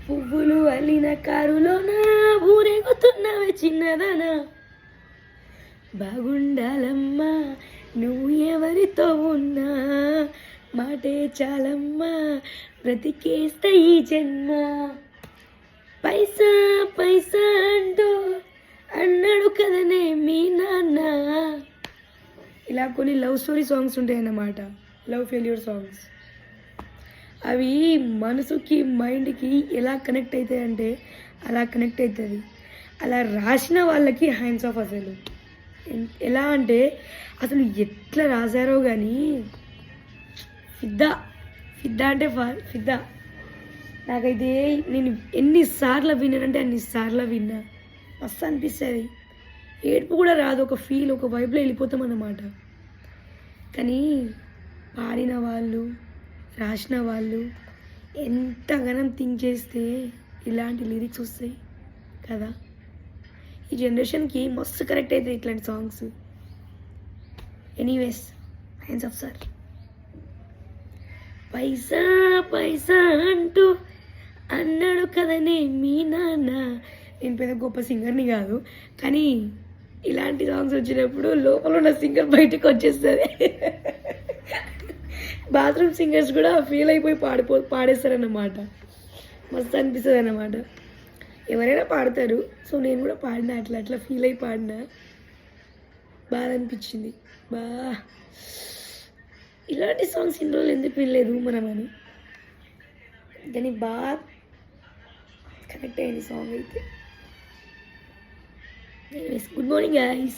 పువ్వులు అల్లిన కారులోన ఊరేగుతున్నవే చిన్నదానా, బాగుండాలమ్మా నువ్వు ఎవరితో ఉన్నా, మాటే చాలమ్మా బ్రతికేస్తా ఈ జన్మ. పైసా పైసా అంటూ అన్నాడు కదనే మీ నాన్న. ఇలా కొన్ని లవ్ స్టోరీ సాంగ్స్ ఉంటాయి అన్నమాట, లవ్ ఫెయిల్యూర్ సాంగ్స్. అవి మనసుకి మైండ్కి ఎలా కనెక్ట్ అవుతాయి అంటే అలా కనెక్ట్ అవుతుంది. అలా రాసిన వాళ్ళకి హ్యాండ్స్ ఆఫ్. అసలు ఎలా అంటే అసలు ఎట్లా రాశారో కానీ ఫిదా ఫిదా అంటే ఫిదా. నాకైతే నేను ఎన్నిసార్లు విన్నానంటే అన్నిసార్లు విన్నా. మస్తు అనిపిస్తుంది, ఏడుపు కూడా రాదు, ఒక ఫీల్, ఒక వైబ్లో వెళ్ళిపోతాం అన్నమాట. కానీ పాడిన వాళ్ళు, రాసిన వాళ్ళు ఎంతగానం థింక్ చేస్తే ఇలాంటి లిరిక్స్ వస్తాయి కదా. ఈ జనరేషన్కి మస్తు కరెక్ట్ అవుతాయి ఇట్లాంటి songs. Anyways, hands off sir. పైసా పైసా అంటూ అన్నాడు కదనే మీ నాన్న. నేను పెద్ద గొప్ప సింగర్ని కాదు, కానీ ఇలాంటి సాంగ్స్ వచ్చినప్పుడు లోపల ఉన్న సింగర్ బయటకు వచ్చేస్తుంది. బాత్రూమ్ సింగర్స్ కూడా ఫీల్ అయిపోయి పాడేస్తారన్నమాట. మస్తు అనిపిస్తుంది అన్నమాట. ఎవరైనా పాడతారు, సో నేను కూడా పాడినా, అట్లా అట్లా ఫీల్ అయి పాడినా. బాగా అనిపించింది. ఇలాంటి సాంగ్స్ ఇన్ని రోజులు ఎందుకు వినలేదు మనమని, కానీ బాగా కనెక్ట్ అయింది సాంగ్ అయితే. Good morning guys.